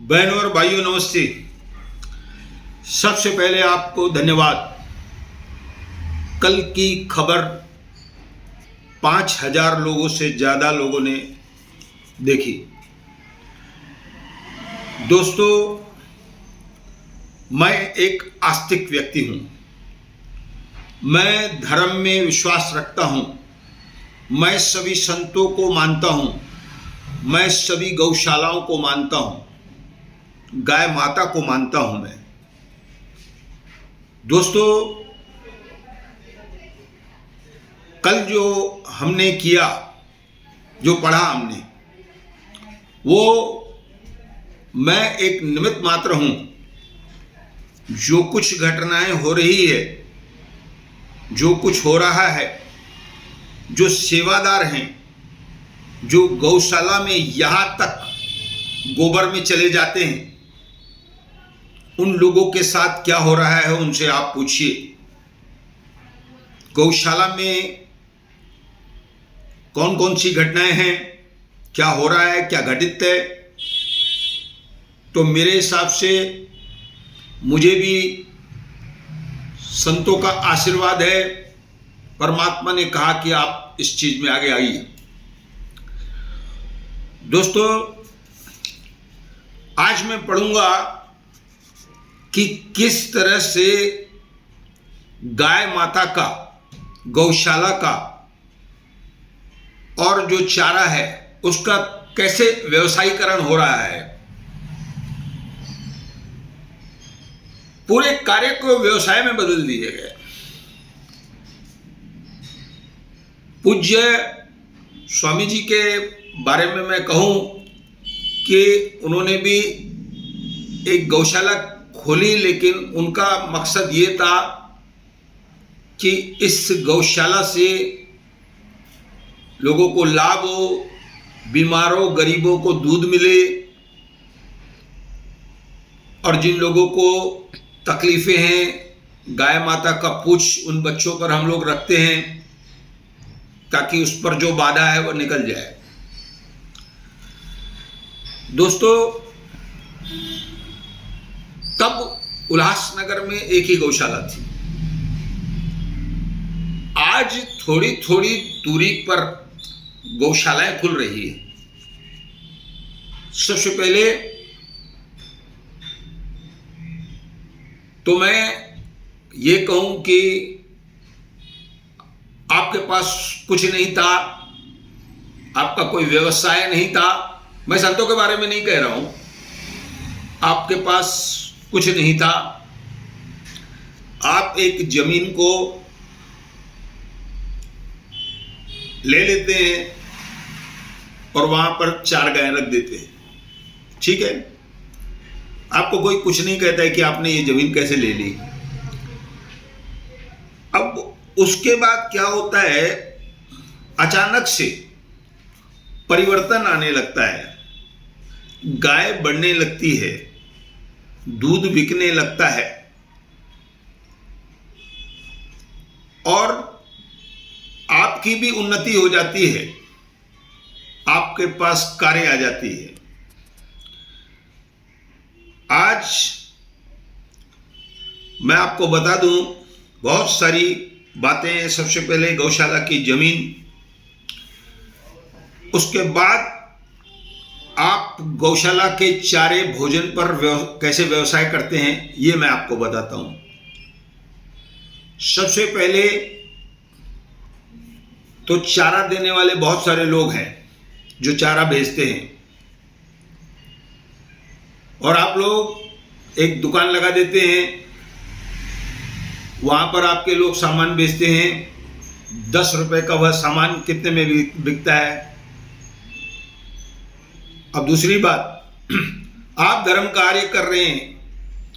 बहनों और भाइयों नमस्ते। सबसे पहले आपको धन्यवाद। कल की खबर 5,000 लोगों से ज़्यादा लोगों ने देखी। दोस्तों, मैं एक आस्तिक व्यक्ति हूँ। मैं धर्म में विश्वास रखता हूँ। मैं सभी संतों को मानता हूँ। मैं सभी गौशालाओं को मानता हूँ। गाय माता को मानता हूँ मैं। दोस्तों, कल जो हमने किया, जो पढ़ा हमने, वो मैं एक निमित्त मात्र हूँ। जो कुछ घटनाएं हो रही है, जो कुछ हो रहा है, जो सेवादार हैं, जो गौशाला में यहाँ तक गोबर में चले जाते हैं, उन लोगों के साथ क्या हो रहा है उनसे आप पूछिए। गौशाला में कौन कौन सी घटनाएं हैं, क्या हो रहा है, क्या घटित है। तो मेरे हिसाब से मुझे भी संतों का आशीर्वाद है। परमात्मा ने कहा कि आप इस चीज में आगे आइए। दोस्तों, आज मैं पढ़ूंगा कि किस तरह से गाय माता का, गौशाला का और जो चारा है उसका कैसे व्यवसायीकरण हो रहा है। पूरे कार्य को व्यवसाय में बदल दिया गया। पूज्य स्वामी जी के बारे में मैं कहूं कि उन्होंने भी एक गौशाला खोली, लेकिन उनका मकसद ये था कि इस गौशाला से लोगों को लाभ हो, बीमारों गरीबों को दूध मिले, और जिन लोगों को तकलीफें हैं, गाय माता का पूछ उन बच्चों पर हम लोग रखते हैं ताकि उस पर जो बाधा है वो निकल जाए। दोस्तों, तब उल्लासनगर में एक ही गौशाला थी। आज थोड़ी थोड़ी दूरी पर गौशालाएं खुल रही है। सबसे पहले तो मैं ये कहूं कि आपके पास कुछ नहीं था, आपका कोई व्यवसाय नहीं था। मैं संतों के बारे में नहीं कह रहा हूं। आपके पास कुछ नहीं था, आप एक जमीन को ले लेते हैं और वहां पर 4 गायें रख देते हैं। ठीक है, आपको कोई कुछ नहीं कहता है कि आपने ये जमीन कैसे ले ली। अब उसके बाद क्या होता है, अचानक से परिवर्तन आने लगता है। गाय बढ़ने लगती है, दूध बिकने लगता है और आपकी भी उन्नति हो जाती है। आपके पास कारें आ जाती है। आज मैं आपको बता दूं बहुत सारी बातें। सबसे पहले गौशाला की जमीन, उसके बाद आप गौशाला के चारे भोजन पर कैसे व्यवसाय करते हैं, ये मैं आपको बताता हूं। सबसे पहले तो चारा देने वाले बहुत सारे लोग हैं जो चारा बेचते हैं, और आप लोग एक दुकान लगा देते हैं, वहां पर आपके लोग सामान बेचते हैं। 10 रुपए का वह सामान कितने में बिकता है। अब दूसरी बात, आप धर्म कार्य कर रहे हैं,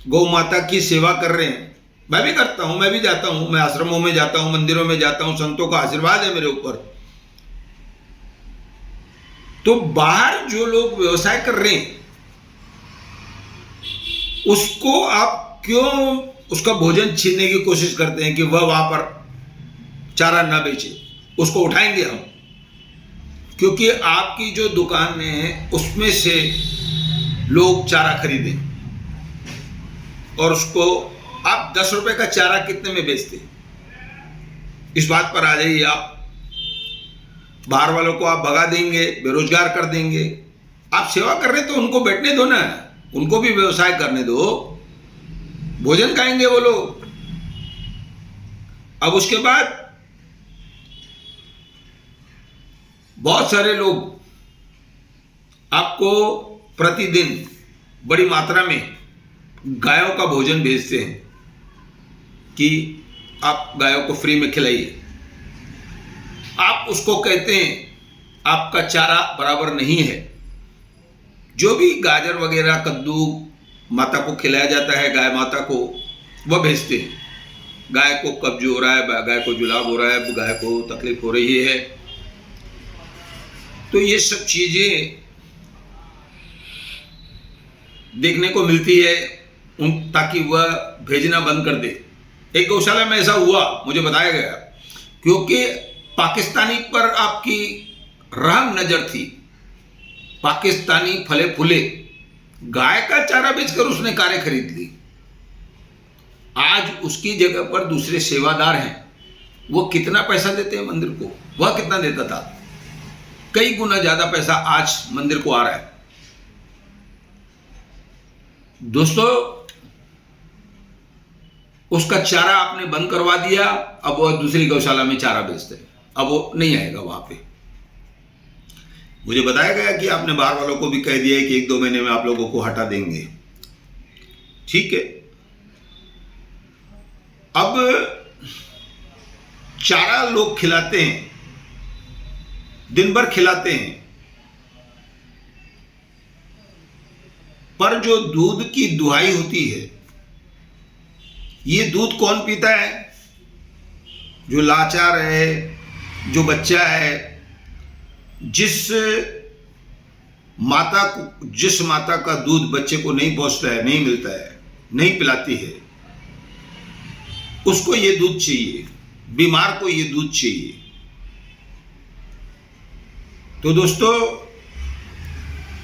गौ माता की सेवा कर रहे हैं। मैं भी करता हूं, मैं भी जाता हूं, मैं आश्रमों में जाता हूं, मंदिरों में जाता हूं, संतों का आशीर्वाद है मेरे ऊपर। तो बाहर जो लोग व्यवसाय कर रहे हैं, उसको आप क्यों उसका भोजन छीनने की कोशिश करते हैं कि वह वहां पर चारा ना बेचे। उसको उठाएंगे हम, क्योंकि आपकी जो दुकान है उसमें से लोग चारा खरीदें और उसको आप 10 रुपए का चारा कितने में बेचते? इस बात पर आ जाइए आप। बाहर वालों को आप भगा देंगे, बेरोजगार कर देंगे। आप सेवा कर रहे तो उनको बैठने दो ना, उनको भी व्यवसाय करने दो, भोजन खाएंगे वो लोग। अब उसके बाद बहुत सारे लोग आपको प्रतिदिन बड़ी मात्रा में गायों का भोजन भेजते हैं कि आप गायों को फ्री में खिलाइए। आप उसको कहते हैं आपका चारा बराबर नहीं है। जो भी गाजर वगैरह कद्दू माता को खिलाया जाता है, गाय माता को, वह भेजते हैं। गाय को कब्ज हो रहा है, गाय को जुलाब हो रहा है, गाय को तकलीफ हो रही है, तो ये सब चीजें देखने को मिलती है ताकि वह भेजना बंद कर दे। एक गौशाला में ऐसा हुआ, मुझे बताया गया, क्योंकि पाकिस्तानी पर आपकी रहम नजर थी। पाकिस्तानी फले फूले गाय का चारा बेचकर उसने कारें खरीद ली। आज उसकी जगह पर दूसरे सेवादार हैं, वो कितना पैसा देते हैं मंदिर को? वह कितना देता था? कई गुना ज्यादा पैसा आज मंदिर को आ रहा है। दोस्तों, उसका चारा आपने बंद करवा दिया, अब वो दूसरी गौशाला में चारा बेचते हैं, अब वो नहीं आएगा वहां पे। मुझे बताया गया कि आपने बाहर वालों को भी कह दिया है कि 1-2 महीने में आप लोगों को हटा देंगे। ठीक है, अब चारा लोग खिलाते हैं, दिन भर खिलाते हैं, पर जो दूध की दुहाई होती है, ये दूध कौन पीता है? जो लाचार है, जो बच्चा है, जिस माता का दूध बच्चे को नहीं पहुंचता है, नहीं मिलता है, नहीं पिलाती है, उसको ये दूध चाहिए, बीमार को ये दूध चाहिए। तो दोस्तों,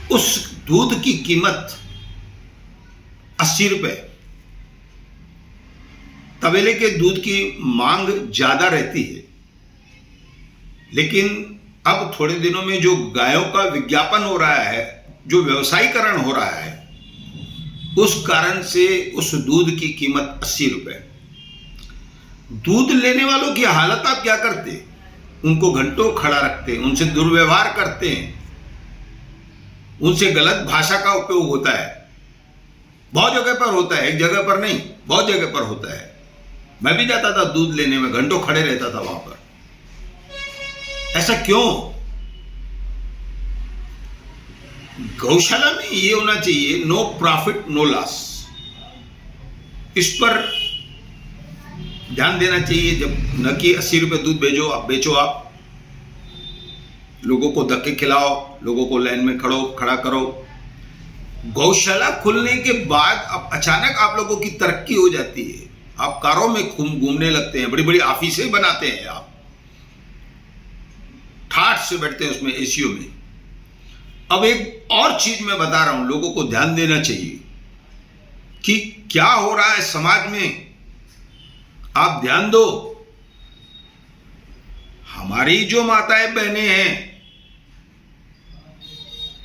उस दूध की कीमत 80 रुपए। तबेले के दूध की मांग ज्यादा रहती है, लेकिन अब थोड़े दिनों में जो गायों का विज्ञापन हो रहा है, जो व्यवसायीकरण हो रहा है, उस कारण से उस दूध की कीमत 80 रुपए। दूध लेने वालों की हालत आप क्या करते? उनको घंटों खड़ा रखते हैं, उनसे दुर्व्यवहार करते हैं, उनसे गलत भाषा का उपयोग होता है। बहुत जगह पर होता है, एक जगह पर नहीं, बहुत जगह पर होता है। मैं भी जाता था दूध लेने में, घंटों खड़े रहता था वहां पर। ऐसा क्यों? गौशाला में ये होना चाहिए, नो प्रॉफिट नो लॉस। इस पर ध्यान देना चाहिए। जब न कि 80 रुपए दूध बेचो आप, लोगों को धक्के खिलाओ, लोगों को लाइन में खड़ा करो। गौशाला खुलने के बाद अब अचानक आप लोगों की तरक्की हो जाती है, आप कारों में घूमने लगते हैं, बड़ी बड़ी ऑफिसें बनाते हैं, आप ठाठ से बैठते हैं उसमें, एसीओ में। अब एक और चीज मैं बता रहा हूं, लोगों को ध्यान देना चाहिए कि क्या हो रहा है समाज में। आप ध्यान दो, हमारी जो माताएं बहनें हैं,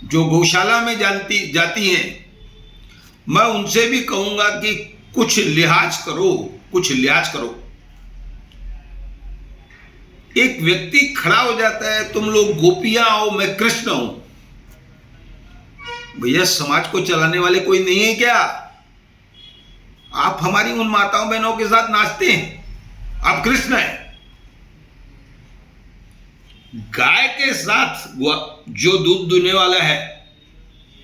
जो गौशाला में जाती हैं, मैं उनसे भी कहूंगा कि कुछ लिहाज करो, कुछ लिहाज करो। एक व्यक्ति खड़ा हो जाता है, तुम लोग गोपियां हो, मैं कृष्ण हूं। भैया, समाज को चलाने वाले कोई नहीं है क्या? आप हमारी उन माताओं बहनों के साथ नाचते हैं, आप कृष्ण हैं। गाय के साथ जो दूध दूहने वाला है,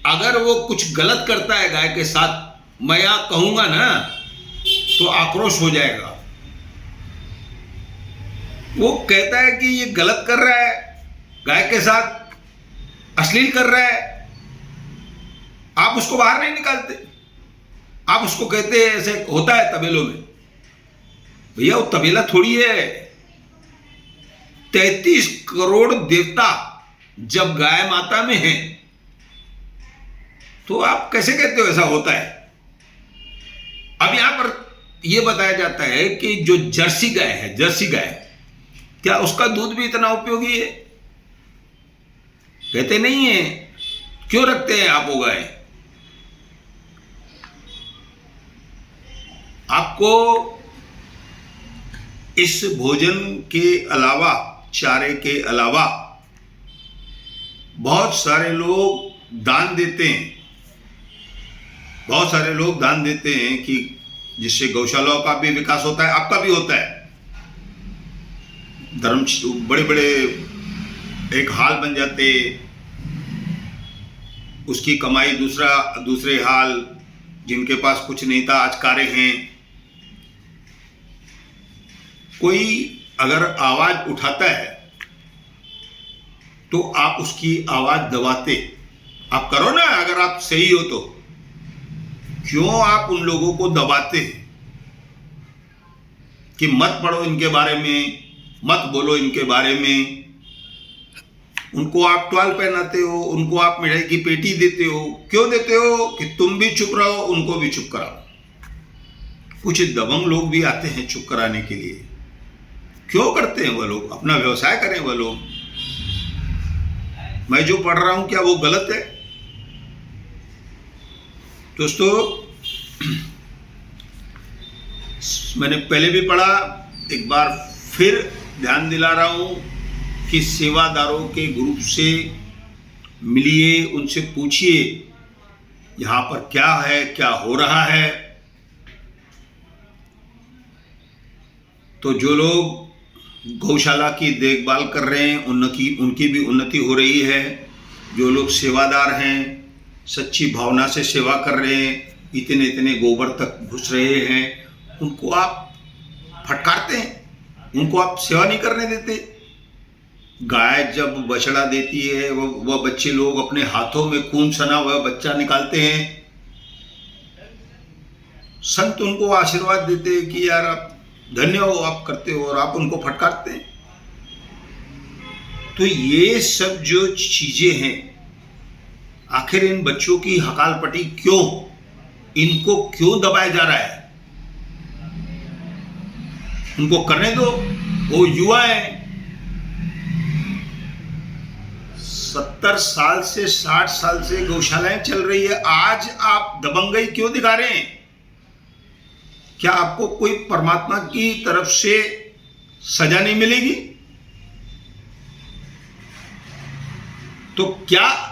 अगर वो कुछ गलत करता है गाय के साथ, मैं यहां कहूंगा ना तो आक्रोश हो जाएगा। वो कहता है कि ये गलत कर रहा है, गाय के साथ अश्लील कर रहा है, आप उसको बाहर नहीं निकालते, आप उसको कहते हैं ऐसे होता है तबेलों में। भैया, वो तबेला थोड़ी है। 33 करोड़ देवता जब गाय माता में हैं, तो आप कैसे कहते हो ऐसा होता है? अब यहां पर यह बताया जाता है कि जो जर्सी गाय है, जर्सी गाय, क्या उसका दूध भी इतना उपयोगी है? कहते नहीं है। क्यों रखते हैं आप वो गाय? आपको इस भोजन के अलावा, चारे के अलावा बहुत सारे लोग दान देते हैं, बहुत सारे लोग दान देते हैं कि जिससे गौशालाओं का भी विकास होता है, आपका भी होता है। धर्म बड़े बड़े एक हाल बन जाते, उसकी कमाई दूसरे हाल, जिनके पास कुछ नहीं था आज कारे हैं। कोई अगर आवाज उठाता है तो आप उसकी आवाज दबाते। आप करो ना, अगर आप सही हो तो। क्यों आप उन लोगों को दबाते कि मत पढ़ो इनके बारे में, मत बोलो इनके बारे में? उनको आप टॉल पहनाते हो, उनको आप मिठाई की पेटी देते हो। क्यों देते हो? कि तुम भी चुप रहो, उनको भी चुप कराओ। कुछ दबंग लोग भी आते हैं चुप कराने के लिए। क्यों करते हैं वह लोग? अपना व्यवसाय करें वह लोग। मैं जो पढ़ रहा हूं क्या वो गलत है? दोस्तों, मैंने पहले भी पढ़ा, एक बार फिर ध्यान दिला रहा हूं कि सेवादारों के ग्रुप से मिलिए, उनसे पूछिए यहां पर क्या है, क्या हो रहा है। तो जो लोग गौशाला की देखभाल कर रहे हैं, उनकी भी उन्नति हो रही है। जो लोग सेवादार हैं, सच्ची भावना से सेवा कर रहे हैं, इतने इतने गोबर तक घुस रहे हैं, उनको आप फटकारते हैं, उनको आप सेवा नहीं करने देते। गाय जब बछड़ा देती है, वह बच्चे लोग अपने हाथों में खून सना वह बच्चा निकालते हैं। संत उनको आशीर्वाद देते हैं कि यार आप धन्य हो, आप करते हो, और आप उनको फटकारते हैं। तो ये सब जो चीजें हैं, आखिर इन बच्चों की हकालपट्टी क्यों? इनको क्यों दबाया जा रहा है? उनको करने दो, वो युवा है। 70 साल से 60 साल से गौशालाएं चल रही है। आज आप दबंगई क्यों दिखा रहे हैं? क्या आपको कोई परमात्मा की तरफ से सजा नहीं मिलेगी? तो क्या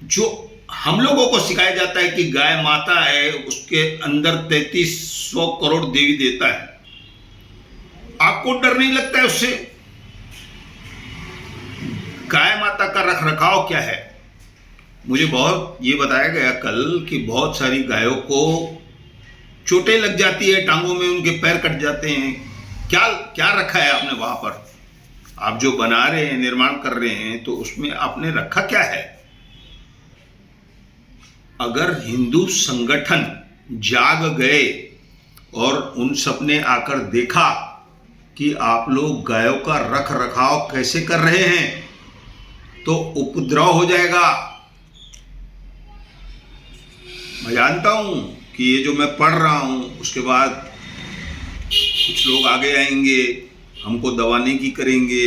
जो हम लोगों को सिखाया जाता है कि गाय माता है, उसके अंदर 3300 करोड़ देवी देता है, आपको डर नहीं लगता है उससे? गाय माता का रख रखाव क्या है? मुझे बहुत ये बताया गया कल कि बहुत सारी गायों को चोटें लग जाती है, टांगों में उनके पैर कट जाते हैं। क्या क्या रखा है आपने वहां पर? आप जो बना रहे हैं, निर्माण कर रहे हैं, तो उसमें आपने रखा क्या है? अगर हिंदू संगठन जाग गए और उन सब ने आकर देखा कि आप लोग गायों का रख रखाव कैसे कर रहे हैं, तो उपद्रव हो जाएगा। मैं जानता हूं कि ये जो मैं पढ़ रहा हूं, उसके बाद कुछ लोग आगे आएंगे, हमको दबाने की करेंगे,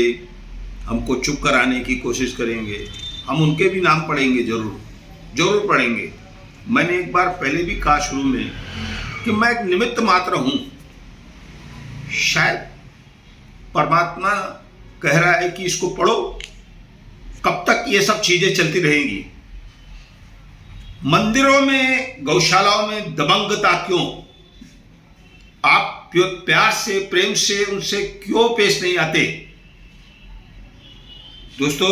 हमको चुप कराने की कोशिश करेंगे। हम उनके भी नाम पढ़ेंगे, जरूर पढ़ेंगे। मैंने एक बार पहले भी कहा शुरू में कि मैं एक निमित्त मात्र हूं। शायद परमात्मा कह रहा है कि इसको पढ़ो। कब तक ये सब चीजें चलती रहेंगी? मंदिरों में, गौशालाओं में दबंगता क्यों? आप प्यार से, प्रेम से उनसे क्यों पेश नहीं आते? दोस्तों,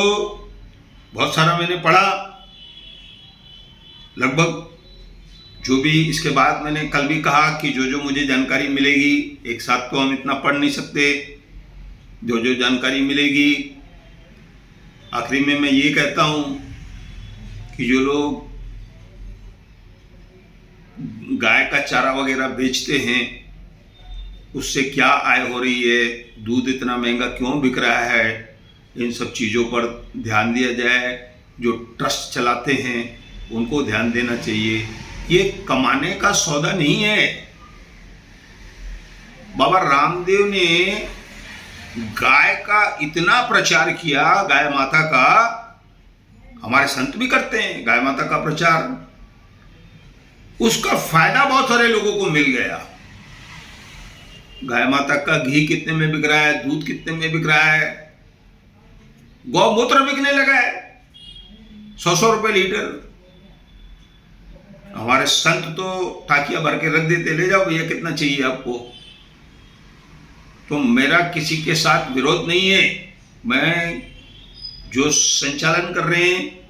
बहुत सारा मैंने पढ़ा, लगभग जो भी इसके बाद मैंने कल भी कहा कि जो मुझे जानकारी मिलेगी, एक साथ तो हम इतना पढ़ नहीं सकते, जो जानकारी मिलेगी। आखिरी में मैं ये कहता हूं कि जो लोग गाय का चारा वगैरह बेचते हैं, उससे क्या आय हो रही है, दूध इतना महंगा क्यों बिक रहा है, इन सब चीज़ों पर ध्यान दिया जाए। जो ट्रस्ट चलाते हैं, उनको ध्यान देना चाहिए। ये कमाने का सौदा नहीं है। बाबा रामदेव ने गाय का इतना प्रचार किया, गाय माता का, हमारे संत भी करते हैं गाय माता का प्रचार, उसका फायदा बहुत सारे लोगों को मिल गया। गाय माता का घी कितने में बिक रहा है, दूध कितने में बिक रहा है, गौमूत्र बिकने लगा है 100-100 रुपए लीटर। हमारे संत तो टाकिया भर के रख देते, ले जाओ भैया कितना चाहिए आपको। तो मेरा किसी के साथ विरोध नहीं है। मैं जो संचालन कर रहे हैं,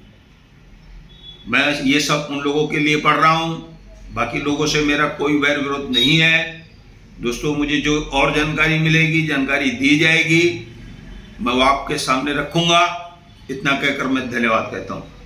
मैं ये सब उन लोगों के लिए पढ़ रहा हूं, बाकी लोगों से मेरा कोई वैर विरोध नहीं है। दोस्तों, मुझे जो और जानकारी मिलेगी, जानकारी दी जाएगी, मैं वो आपके सामने रखूंगा। इतना कहकर मैं धन्यवाद कहता हूं।